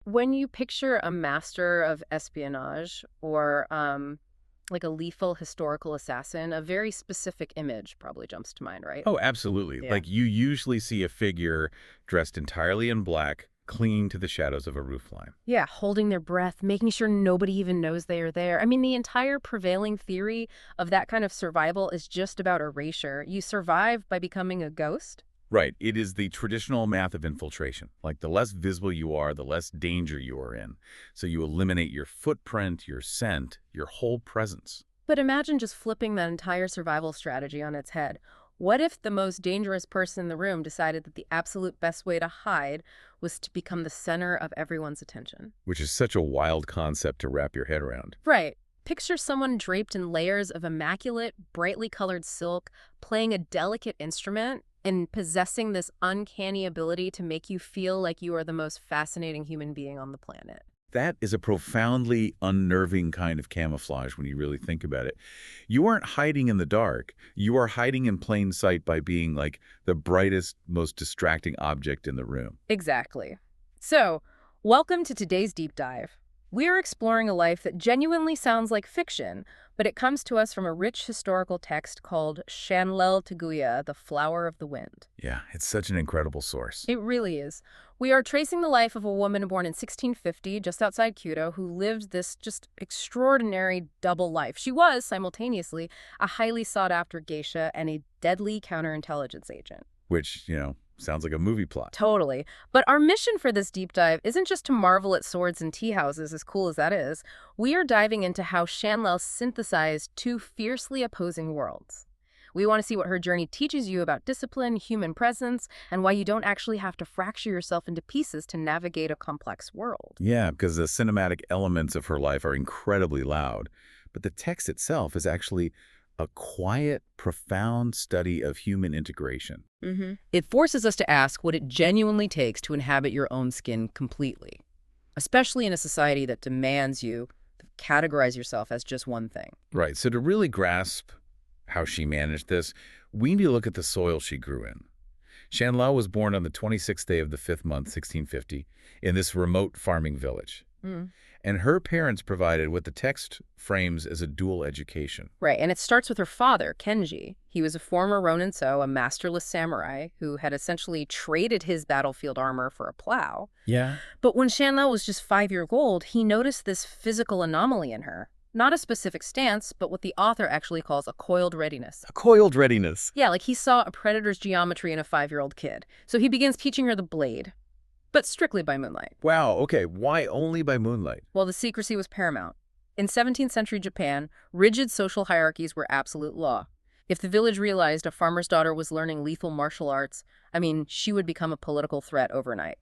When you picture a master of espionage or like a lethal historical assassin, a very specific image probably jumps to mind, right? Oh, absolutely. Yeah. Like you usually see a figure dressed entirely in black, clinging to the shadows of a roofline. Yeah, holding their breath, making sure nobody even knows they are there. I mean, the entire prevailing theory of that kind of survival is just about erasure. You survive by becoming a ghost. Right. It is the traditional math of infiltration. Like the less visible you are, the less danger you are in. So you eliminate your footprint, your scent, your whole presence. But imagine just flipping that entire survival strategy on its head. What if the most dangerous person in the room decided that the absolute best way to hide was to become the center of everyone's attention? Which is such a wild concept to wrap your head around. Right. Picture someone draped in layers of immaculate, brightly colored silk, playing a delicate instrument and possessing this uncanny ability to make you feel like you are the most fascinating human being on the planet. That is a profoundly unnerving kind of camouflage when you really think about it. You aren't hiding in the dark. You are hiding in plain sight by being like the brightest, most distracting object in the room. Exactly. So, welcome to today's deep dive. We are exploring a life that genuinely sounds like fiction, but it comes to us from a rich historical text called Shanlel Teguia, The Flower of the Wind. Yeah, it's such an incredible source. It really is. We are tracing the life of a woman born in 1650, just outside Kyoto, who lived this just extraordinary double life. She was, simultaneously, a highly sought-after geisha and a deadly counterintelligence agent. Which, sounds like a movie plot. Totally. But our mission for this deep dive isn't just to marvel at swords and tea houses, as cool as that is. We are diving into how Shanlel synthesized two fiercely opposing worlds. We want to see what her journey teaches you about discipline, human presence, and why you don't actually have to fracture yourself into pieces to navigate a complex world. Yeah, because the cinematic elements of her life are incredibly loud, but the text itself is actually a quiet, profound study of human integration. It forces us to ask what it genuinely takes to inhabit your own skin completely, especially in a society that demands you to categorize yourself as just one thing. Right, so to really grasp how she managed this, we need to look at the soil she grew in. Shanlao was born on the 26th day of the 5th month, 1650, in this remote farming village. Mm. And her parents provided what the text frames as a dual education. Right, and it starts with her father, Kenji. He was a former Ronin So, a masterless samurai who had essentially traded his battlefield armor for a plow. Yeah. But when Shanlao was just 5 years old, he noticed this physical anomaly in her. Not a specific stance, but what the author actually calls a coiled readiness. A coiled readiness. Yeah, like he saw a predator's geometry in a 5-year-old kid. So he begins teaching her the blade, but strictly by moonlight. Wow, okay, why only by moonlight? Well, the secrecy was paramount. In 17th century Japan, rigid social hierarchies were absolute law. If the village realized a farmer's daughter was learning lethal martial arts, she would become a political threat overnight.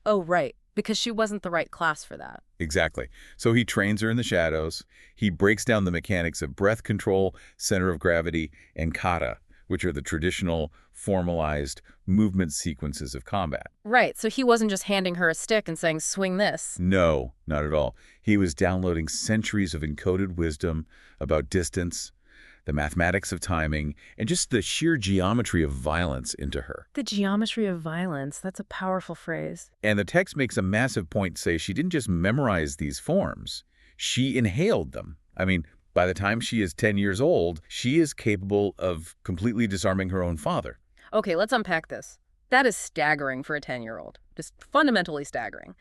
Oh, right, because she wasn't the right class for that. Exactly. So he trains her in the shadows. He breaks down the mechanics of breath control, center of gravity, and kata, which are the traditional, formalized movement sequences of combat. Right, so he wasn't just handing her a stick and saying, swing this. No, not at all. He was downloading centuries of encoded wisdom about distance, the mathematics of timing, and just the sheer geometry of violence into her. The geometry of violence, that's a powerful phrase. And the text makes a massive point to say she didn't just memorize these forms, she inhaled them. By the time she is 10 years old, she is capable of completely disarming her own father. Okay, let's unpack this. That is staggering for a 10-year-old. Just fundamentally staggering.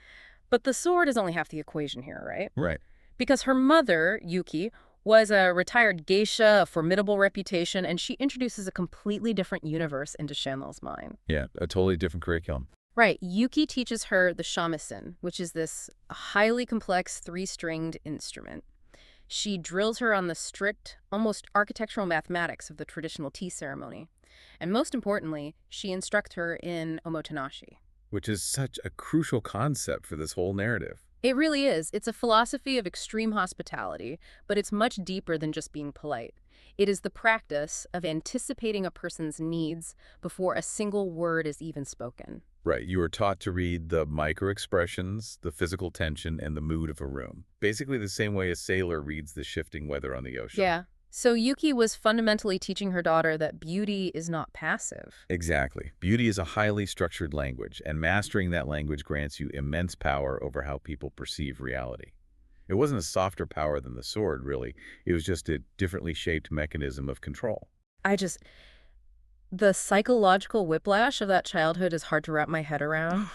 But the sword is only half the equation here, right? Right. Because her mother, Yuki, was a retired geisha, a formidable reputation, and she introduces a completely different universe into Shanlel's mind. Yeah, a totally different curriculum. Right. Yuki teaches her the shamisen, which is this highly complex 3-stringed instrument. She drills her on the strict, almost architectural mathematics of the traditional tea ceremony. And most importantly, she instructs her in omotenashi. Which is such a crucial concept for this whole narrative. It really is. It's a philosophy of extreme hospitality, but it's much deeper than just being polite. It is the practice of anticipating a person's needs before a single word is even spoken. Right, you are taught to read the micro-expressions, the physical tension, and the mood of a room. Basically the same way a sailor reads the shifting weather on the ocean. Yeah. So Yuki was fundamentally teaching her daughter that beauty is not passive. Exactly. Beauty is a highly structured language, and mastering that language grants you immense power over how people perceive reality. It wasn't a softer power than the sword, really. It was just a differently shaped mechanism of control. I just, the psychological whiplash of that childhood is hard to wrap my head around.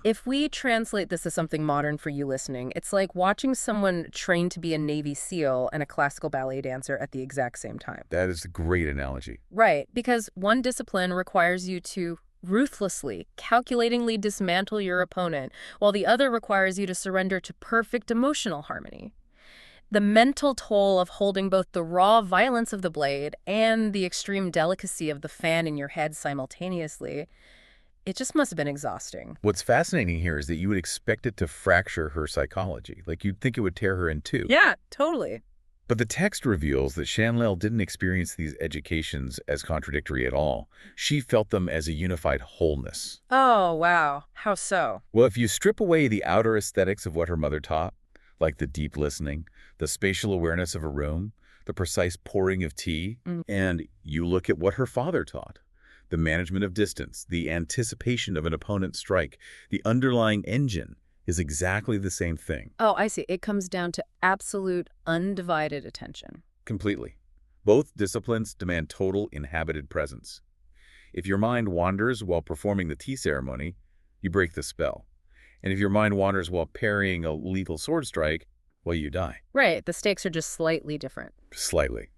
If we translate this as something modern for you listening, it's like watching someone train to be a Navy SEAL and a classical ballet dancer at the exact same time. That is a great analogy. Right, because one discipline requires you to ruthlessly, calculatingly dismantle your opponent, while the other requires you to surrender to perfect emotional harmony. The mental toll of holding both the raw violence of the blade and the extreme delicacy of the fan in your head simultaneously, it just must have been exhausting. What's fascinating here is that you would expect it to fracture her psychology. Like you'd think it would tear her in two. Yeah, totally. But the text reveals that Shanlel didn't experience these educations as contradictory at all. She felt them as a unified wholeness. Oh, wow. How so? Well, if you strip away the outer aesthetics of what her mother taught, like the deep listening, the spatial awareness of a room, the precise pouring of tea, and you look at what her father taught, the management of distance, the anticipation of an opponent's strike, the underlying engine is exactly the same thing. Oh, I see. It comes down to absolute undivided attention. Completely. Both disciplines demand total inhabited presence. If your mind wanders while performing the tea ceremony, you break the spell. And if your mind wanders while parrying a lethal sword strike, well, you die. Right. The stakes are just slightly different. Slightly.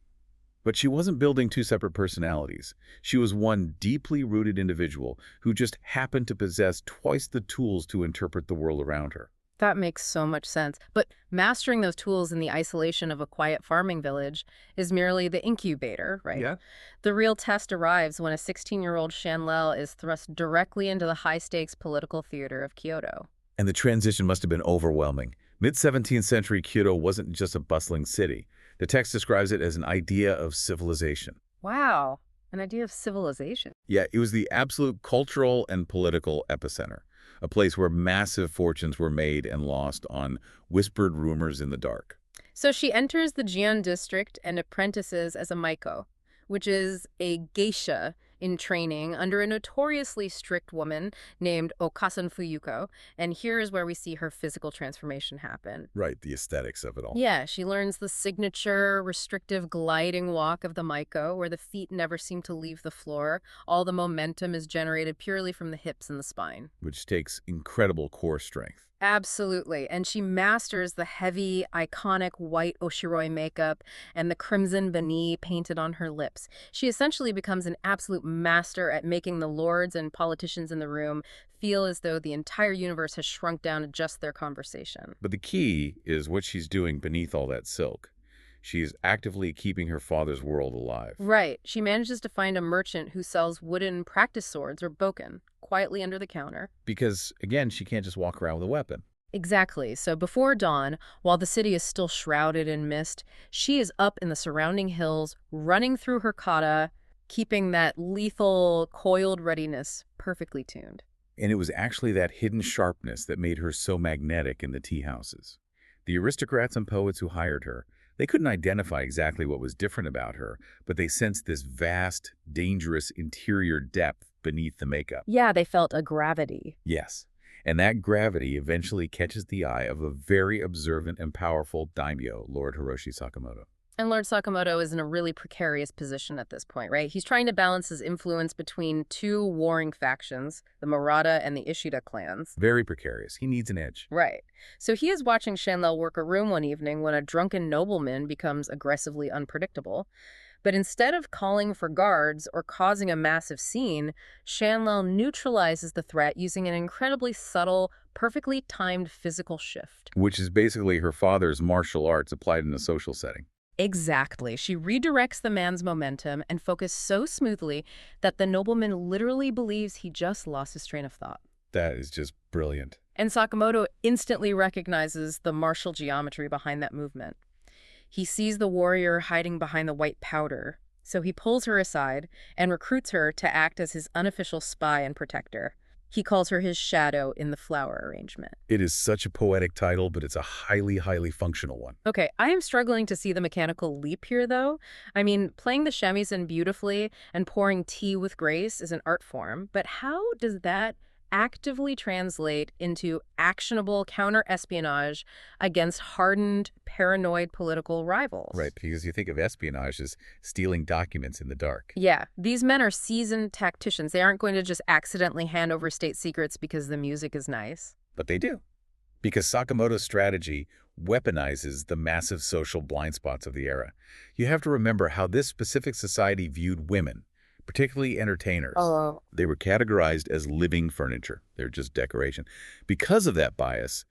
But she wasn't building two separate personalities. She was one deeply rooted individual who just happened to possess twice the tools to interpret the world around her. That makes so much sense. But mastering those tools in the isolation of a quiet farming village is merely the incubator, right? Yeah. The real test arrives when a 16-year-old Shanlel is thrust directly into the high-stakes political theater of Kyoto. And the transition must have been overwhelming. Mid-17th century Kyoto wasn't just a bustling city. The text describes it as an idea of civilization. Wow. An idea of civilization. Yeah, it was the absolute cultural and political epicenter, a place where massive fortunes were made and lost on whispered rumors in the dark. So she enters the Jian district and apprentices as a maiko, which is a geisha in training under a notoriously strict woman named Okasan Fuyuko, and here is where we see her physical transformation happen. Right, the aesthetics of it all. Yeah, she learns the signature restrictive gliding walk of the maiko, where the feet never seem to leave the floor. All the momentum is generated purely from the hips and the spine. Which takes incredible core strength. Absolutely. And she masters the heavy, iconic white oshiroi makeup and the crimson bani painted on her lips. She essentially becomes an absolute master at making the lords and politicians in the room feel as though the entire universe has shrunk down to just their conversation. But the key is what she's doing beneath all that silk. She's actively keeping her father's world alive. Right. She manages to find a merchant who sells wooden practice swords or bokken quietly under the counter. Because, again, she can't just walk around with a weapon. Exactly. So before dawn, while the city is still shrouded in mist, she is up in the surrounding hills, running through her kata, keeping that lethal, coiled readiness perfectly tuned. And it was actually that hidden sharpness that made her so magnetic in the tea houses. The aristocrats and poets who hired her, they couldn't identify exactly what was different about her, but they sensed this vast, dangerous interior depth beneath the makeup. Yeah, they felt a gravity. Yes, and that gravity eventually catches the eye of a very observant and powerful daimyo, Lord Hiroshi Sakamoto. And Lord Sakamoto is in a really precarious position at this point, right? He's trying to balance his influence between two warring factions, the Murata and the Ishida clans. Very precarious. He needs an edge. Right. So he is watching Shanlel work a room one evening when a drunken nobleman becomes aggressively unpredictable. But instead of calling for guards or causing a massive scene, Shanlel neutralizes the threat using an incredibly subtle, perfectly timed physical shift. Which is basically her father's martial arts applied in a social setting. Exactly. She redirects the man's momentum and focus so smoothly that the nobleman literally believes he just lost his train of thought. That is just brilliant. And Sakamoto instantly recognizes the martial geometry behind that movement. He sees the warrior hiding behind the white powder, so he pulls her aside and recruits her to act as his unofficial spy and protector. He calls her his shadow in the flower arrangement. It is such a poetic title, but it's a highly, highly functional one. Okay, I am struggling to see the mechanical leap here, though. I mean, playing the shamisen beautifully and pouring tea with grace is an art form, but how does that actively translate into actionable counter-espionage against hardened, paranoid political rivals? Right, because you think of espionage as stealing documents in the dark. Yeah, these men are seasoned tacticians. They aren't going to just accidentally hand over state secrets because the music is nice. But they do. Because Sakamoto's strategy weaponizes the massive social blind spots of the era. You have to remember how this specific society viewed women, particularly entertainers. Oh. They were categorized as living furniture. They're just decoration. Because of that bias,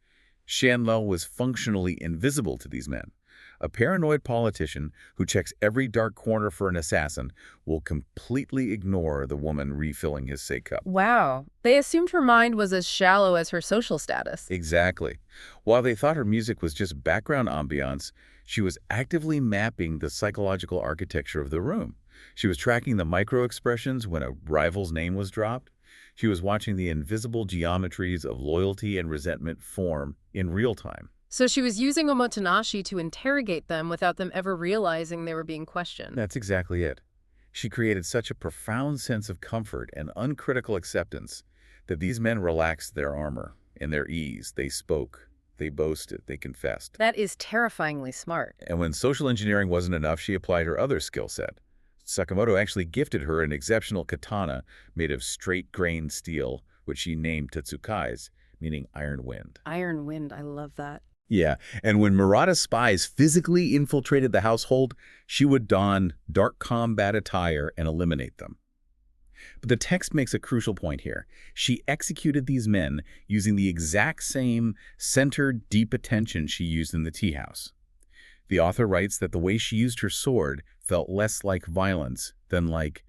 Shanlel was functionally invisible to these men. A paranoid politician who checks every dark corner for an assassin will completely ignore the woman refilling his sake cup. Wow. They assumed her mind was as shallow as her social status. Exactly. While they thought her music was just background ambiance, she was actively mapping the psychological architecture of the room. She was tracking the micro-expressions when a rival's name was dropped. She was watching the invisible geometries of loyalty and resentment form in real time. So she was using omotenashi to interrogate them without them ever realizing they were being questioned. That's exactly it. She created such a profound sense of comfort and uncritical acceptance that these men relaxed their armor. In their ease, they spoke, they boasted, they confessed. That is terrifyingly smart. And when social engineering wasn't enough, she applied her other skill set. Sakamoto actually gifted her an exceptional katana made of straight-grained steel, which she named Tatsukai's, meaning iron wind. Iron Wind, I love that. Yeah, and when Murata spies physically infiltrated the household, she would don dark combat attire and eliminate them. But the text makes a crucial point here. She executed these men using the exact same centered, deep attention she used in the tea house. The author writes that the way she used her sword felt less like violence than like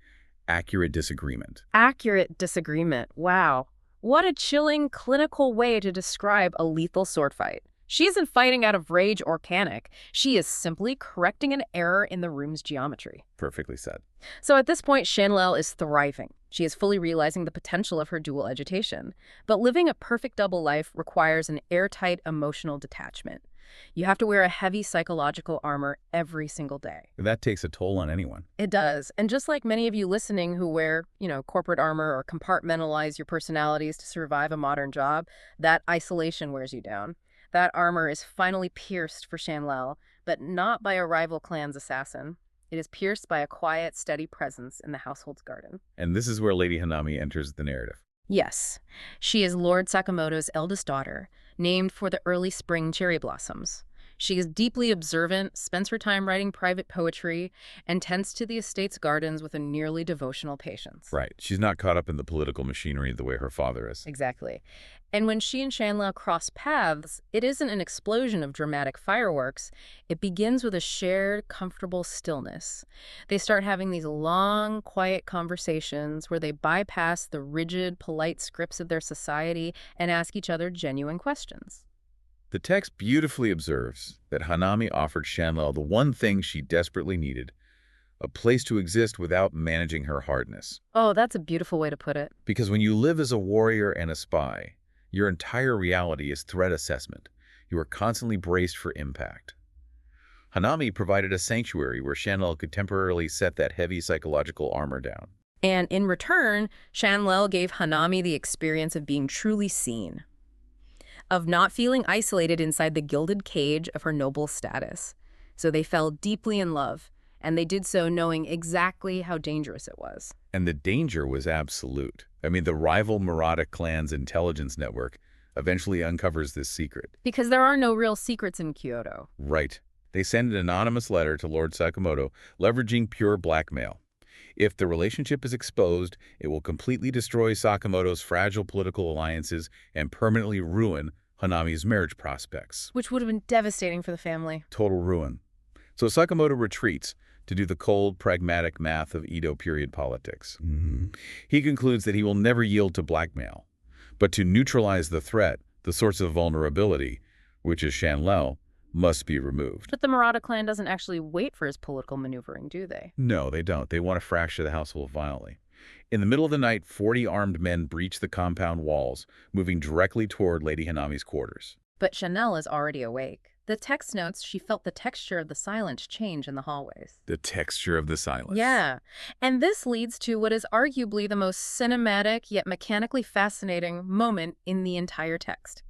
accurate disagreement. Accurate disagreement. Wow. What a chilling, clinical way to describe a lethal sword fight. She isn't fighting out of rage or panic. She is simply correcting an error in the room's geometry. Perfectly said. So at this point, Shanlel is thriving. She is fully realizing the potential of her dual agitation. But living a perfect double life requires an airtight emotional detachment. You have to wear a heavy psychological armor every single day. That takes a toll on anyone. It does. And just like many of you listening who wear, corporate armor or compartmentalize your personalities to survive a modern job, that isolation wears you down. That armor is finally pierced for Shanlel, but not by a rival clan's assassin. It is pierced by a quiet, steady presence in the household's garden. And this is where Lady Hanami enters the narrative. Yes, she is Lord Sakamoto's eldest daughter, named for the early spring cherry blossoms. She is deeply observant, spends her time writing private poetry, and tends to the estate's gardens with a nearly devotional patience. Right. She's not caught up in the political machinery the way her father is. Exactly. And when she and Shanlel cross paths, it isn't an explosion of dramatic fireworks. It begins with a shared, comfortable stillness. They start having these long, quiet conversations where they bypass the rigid, polite scripts of their society and ask each other genuine questions. The text beautifully observes that Hanami offered Shanlel the one thing she desperately needed, a place to exist without managing her hardness. Oh, that's a beautiful way to put it. Because when you live as a warrior and a spy, your entire reality is threat assessment. You are constantly braced for impact. Hanami provided a sanctuary where Shanlel could temporarily set that heavy psychological armor down. And in return, Shanlel gave Hanami the experience of being truly seen, of not feeling isolated inside the gilded cage of her noble status. So they fell deeply in love, and they did so knowing exactly how dangerous it was. And the danger was absolute. I mean, the rival Murata clan's intelligence network eventually uncovers this secret. Because there are no real secrets in Kyoto. Right. They send an anonymous letter to Lord Sakamoto, leveraging pure blackmail. If the relationship is exposed, it will completely destroy Sakamoto's fragile political alliances and permanently ruin Hanami's marriage prospects. Which would have been devastating for the family. Total ruin. So Sakamoto retreats to do the cold, pragmatic math of Edo period politics. He concludes that he will never yield to blackmail, but to neutralize the threat, the source of vulnerability, which is Shanlel, must be removed. But the Murata clan doesn't actually wait for his political maneuvering, do they? No, they don't. They want to fracture the household violently. In the middle of the night, 40 armed men breach the compound walls, moving directly toward Lady Hanami's quarters. But Chanel is already awake. The text notes she felt the texture of the silence change in the hallways. The texture of the silence. Yeah, and this leads to what is arguably the most cinematic yet mechanically fascinating moment in the entire text.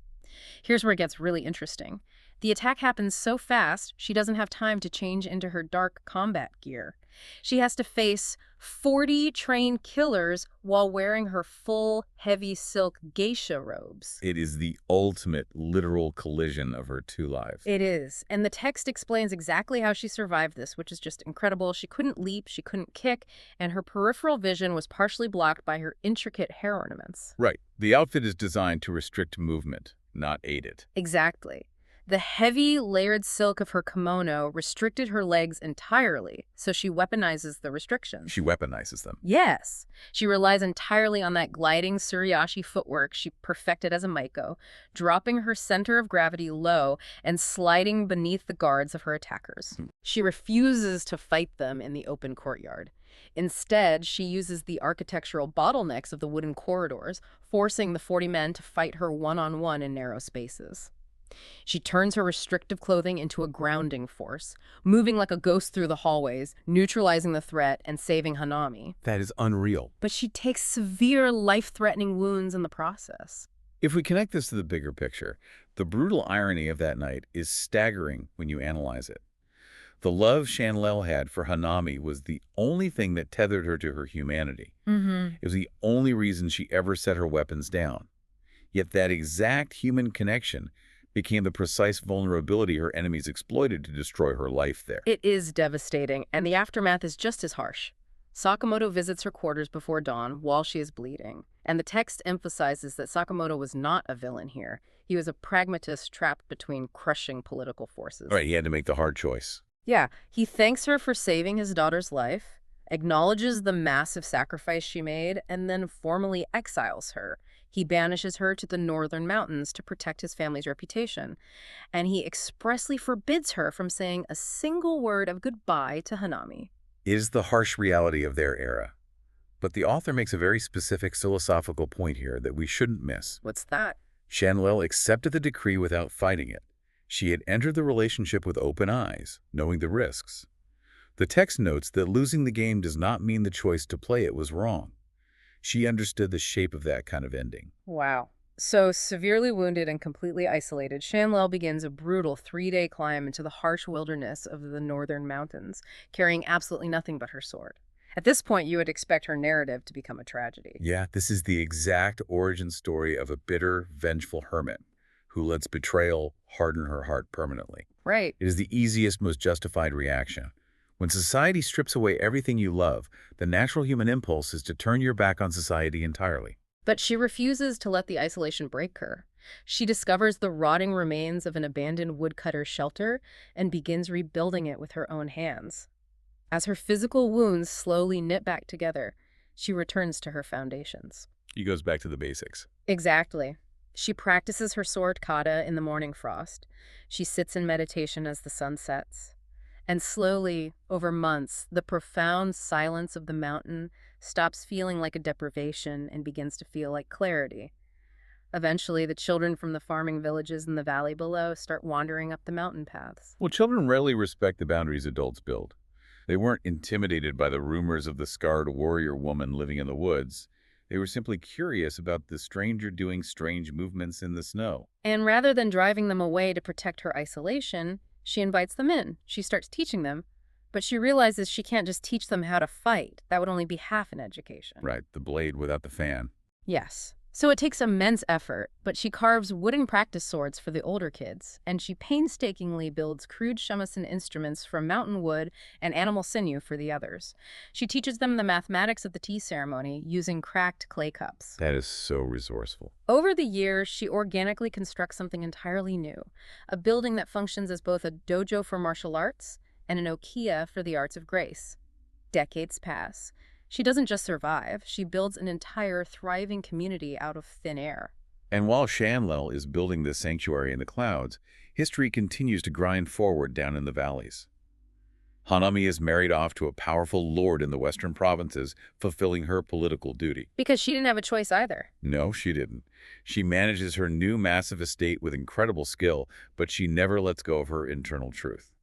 Here's where it gets really interesting. The attack happens so fast, she doesn't have time to change into her dark combat gear. She has to face 40 trained killers while wearing her full, heavy silk geisha robes. It is the ultimate literal collision of her two lives. It is. And the text explains exactly how she survived this, which is just incredible. She couldn't leap, she couldn't kick, and her peripheral vision was partially blocked by her intricate hair ornaments. Right. The outfit is designed to restrict movement, not aid it. Exactly. The heavy, layered silk of her kimono restricted her legs entirely, so she weaponizes the restrictions. She weaponizes them. Yes. She relies entirely on that gliding suriashi footwork she perfected as a Maiko, dropping her center of gravity low and sliding beneath the guards of her attackers. She refuses to fight them in the open courtyard. Instead, she uses the architectural bottlenecks of the wooden corridors, forcing the 40 men to fight her one-on-one in narrow spaces. She turns her restrictive clothing into a grounding force, moving like a ghost through the hallways, neutralizing the threat and saving Hanami. That is unreal. But she takes severe, life-threatening wounds in the process. If we connect this to the bigger picture, the brutal irony of that night is staggering when you analyze it. The love Chanel had for Hanami was the only thing that tethered her to her humanity. It was the only reason she ever set her weapons down. Yet that exact human connection became the precise vulnerability her enemies exploited to destroy her life there. It is devastating, and the aftermath is just as harsh. Sakamoto visits her quarters before dawn while she is bleeding, and the text emphasizes that Sakamoto was not a villain here. He was a pragmatist trapped between crushing political forces. Right, he had to make the hard choice. Yeah, he thanks her for saving his daughter's life, acknowledges the massive sacrifice she made, and then formally exiles her. He banishes her to the northern mountains to protect his family's reputation, and he expressly forbids her from saying a single word of goodbye to Hanami. It is the harsh reality of their era. But the author makes a very specific philosophical point here that we shouldn't miss. What's that? Chanel accepted the decree without fighting it. She had entered the relationship with open eyes, knowing the risks. The text notes that losing the game does not mean the choice to play it was wrong. She understood the shape of that kind of ending. Wow. So, severely wounded and completely isolated, Chanel begins a brutal 3-day climb into the harsh wilderness of the northern mountains, carrying absolutely nothing but her sword. At this point, you would expect her narrative to become a tragedy. Yeah, this is the exact origin story of a bitter, vengeful hermit who lets betrayal harden her heart permanently. Right. It is the easiest, most justified reaction. When society strips away everything you love, the natural human impulse is to turn your back on society entirely. But she refuses to let the isolation break her. She discovers the rotting remains of an abandoned woodcutter's shelter and begins rebuilding it with her own hands. As her physical wounds slowly knit back together, she returns to her foundations. She goes back to the basics. Exactly. She practices her sword kata in the morning frost. She sits in meditation as the sun sets. And slowly, over months, the profound silence of the mountain stops feeling like a deprivation and begins to feel like clarity. Eventually, the children from the farming villages in the valley below start wandering up the mountain paths. Well, children rarely respect the boundaries adults build. They weren't intimidated by the rumors of the scarred warrior woman living in the woods. They were simply curious about the stranger doing strange movements in the snow. And rather than driving them away to protect her isolation, she invites them in. She starts teaching them, but she realizes she can't just teach them how to fight. That would only be half an education. Right, the blade without the fan. Yes. So it takes immense effort, but she carves wooden practice swords for the older kids, and she painstakingly builds crude shamisen instruments from mountain wood and animal sinew for the others. She teaches them the mathematics of the tea ceremony using cracked clay cups. That is so resourceful. Over the years, she organically constructs something entirely new, a building that functions as both a dojo for martial arts and an okiya for the arts of grace. Decades pass. She doesn't just survive, she builds an entire thriving community out of thin air. And while Chanel is building this sanctuary in the clouds, history continues to grind forward down in the valleys. Hanami is married off to a powerful lord in the western provinces, fulfilling her political duty. Because she didn't have a choice either. No, she didn't. She manages her new massive estate with incredible skill, but she never lets go of her internal truth.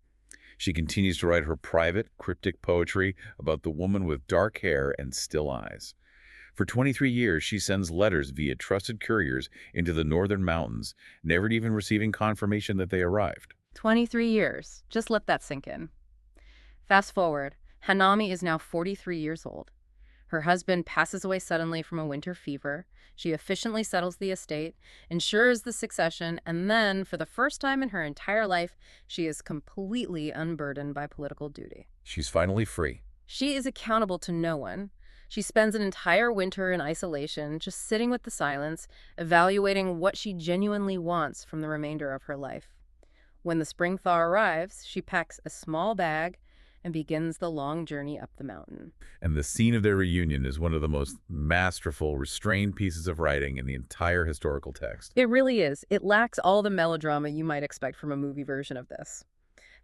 She continues to write her private, cryptic poetry about the woman with dark hair and still eyes. For 23 years, she sends letters via trusted couriers into the northern mountains, never even receiving confirmation that they arrived. 23 years. Just let that sink in. Fast forward, Hanami is now 43 years old. Her husband passes away suddenly from a winter fever. She efficiently settles the estate, ensures the succession, and then, for the first time in her entire life, she is completely unburdened by political duty. She's finally free. She is accountable to no one. She spends an entire winter in isolation, just sitting with the silence, evaluating what she genuinely wants from the remainder of her life. When the spring thaw arrives, she packs a small bag and begins the long journey up the mountain. And the scene of their reunion is one of the most masterful, restrained pieces of writing in the entire historical text. It really is. It lacks all the melodrama you might expect from a movie version of this.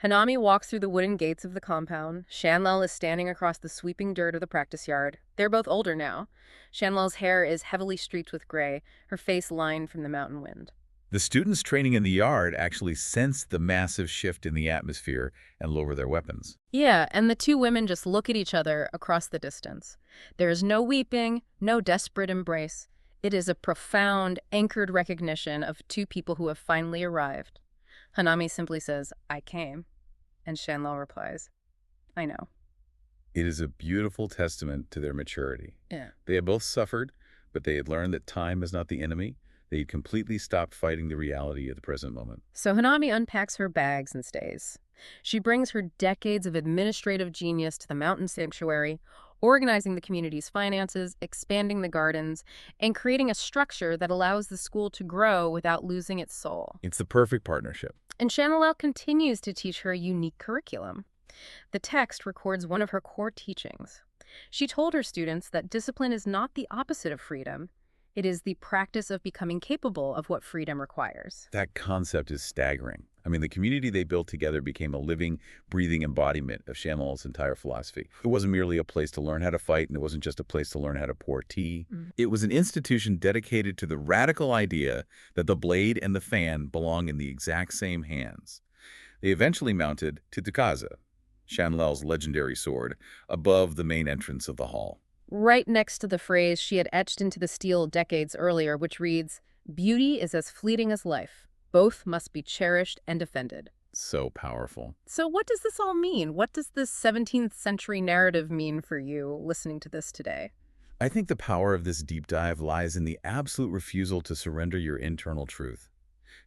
Hanami walks through the wooden gates of the compound. Shanlel is standing across the sweeping dirt of the practice yard. They're both older now. Shanlel's hair is heavily streaked with gray, her face lined from the mountain wind. The students training in the yard actually sense the massive shift in the atmosphere and lower their weapons. Yeah, and the two women just look at each other across the distance. There is no weeping, no desperate embrace. It is a profound, anchored recognition of two people who have finally arrived. Hanami simply says, "I came," and Shanlel replies, "I know." It is a beautiful testament to their maturity. Yeah. They had both suffered, but they had learned that time is not the enemy. They had completely stopped fighting the reality of the present moment. So Hanami unpacks her bags and stays. She brings her decades of administrative genius to the mountain sanctuary, organizing the community's finances, expanding the gardens, and creating a structure that allows the school to grow without losing its soul. It's the perfect partnership. And Chanelel continues to teach her a unique curriculum. The text records one of her core teachings. She told her students that discipline is not the opposite of freedom. It is the practice of becoming capable of what freedom requires. That concept is staggering. I mean, the community they built together became a living, breathing embodiment of Chanel's entire philosophy. It wasn't merely a place to learn how to fight, and it wasn't just a place to learn how to pour tea. It was an institution dedicated to the radical idea that the blade and the fan belong in the exact same hands. They eventually mounted Titukaza, Chanel's legendary sword, above the main entrance of the hall. Right next to the phrase she had etched into the steel decades earlier, which reads, "Beauty is as fleeting as life. Both must be cherished and defended." So powerful. So what does this all mean? What does this 17th century narrative mean for you listening to this today? I think the power of this deep dive lies in the absolute refusal to surrender your internal truth.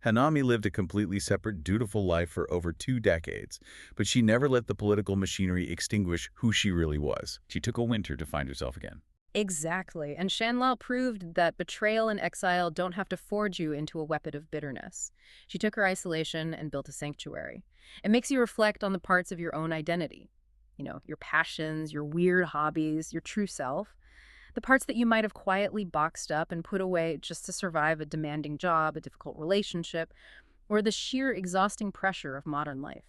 Hanami lived a completely separate, dutiful life for over 2 decades, but she never let the political machinery extinguish who she really was. She took a winter to find herself again. Exactly. And Shanlao proved that betrayal and exile don't have to forge you into a weapon of bitterness. She took her isolation and built a sanctuary. It makes you reflect on the parts of your own identity. Your passions, your weird hobbies, your true self. The parts that you might have quietly boxed up and put away just to survive a demanding job, a difficult relationship, or the sheer exhausting pressure of modern life.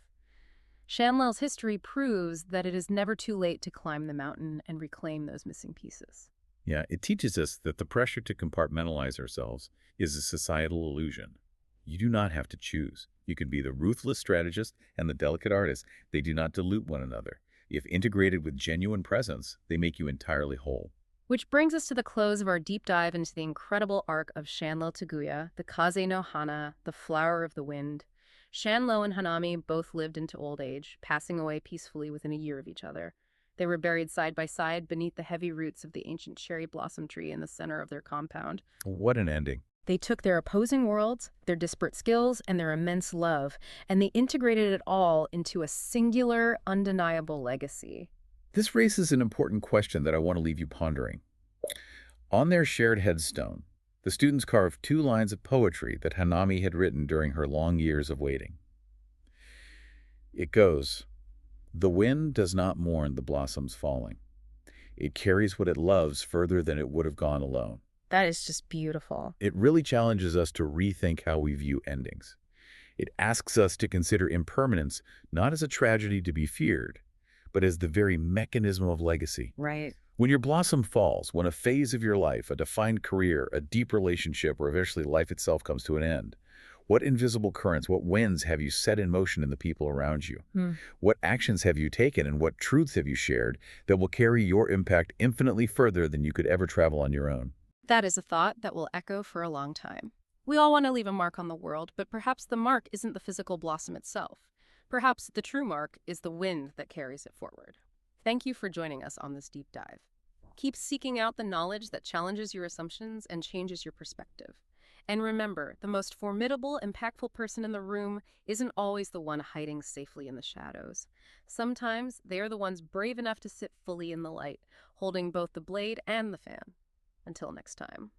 Shanlel's history proves that it is never too late to climb the mountain and reclaim those missing pieces. Yeah, it teaches us that the pressure to compartmentalize ourselves is a societal illusion. You do not have to choose. You can be the ruthless strategist and the delicate artist. They do not dilute one another. If integrated with genuine presence, they make you entirely whole. Which brings us to the close of our deep dive into the incredible arc of Shanlo Taguya, the Kaze no Hana, the flower of the wind. Shanlo and Hanami both lived into old age, passing away peacefully within a year of each other. They were buried side by side beneath the heavy roots of the ancient cherry blossom tree in the center of their compound. What an ending. They took their opposing worlds, their disparate skills, and their immense love, and they integrated it all into a singular, undeniable legacy. This raises an important question that I want to leave you pondering. On their shared headstone, the students carved 2 lines of poetry that Hanami had written during her long years of waiting. It goes, "The wind does not mourn the blossoms falling. It carries what it loves further than it would have gone alone." That is just beautiful. It really challenges us to rethink how we view endings. It asks us to consider impermanence not as a tragedy to be feared, but as the very mechanism of legacy. Right. When your blossom falls, when a phase of your life, a defined career, a deep relationship, or eventually life itself comes to an end, what invisible currents, what winds have you set in motion in the people around you? Hmm. What actions have you taken and what truths have you shared that will carry your impact infinitely further than you could ever travel on your own? That is a thought that will echo for a long time. We all want to leave a mark on the world, but perhaps the mark isn't the physical blossom itself. Perhaps the true mark is the wind that carries it forward. Thank you for joining us on this deep dive. Keep seeking out the knowledge that challenges your assumptions and changes your perspective. And remember, the most formidable, impactful person in the room isn't always the one hiding safely in the shadows. Sometimes they are the ones brave enough to sit fully in the light, holding both the blade and the fan. Until next time.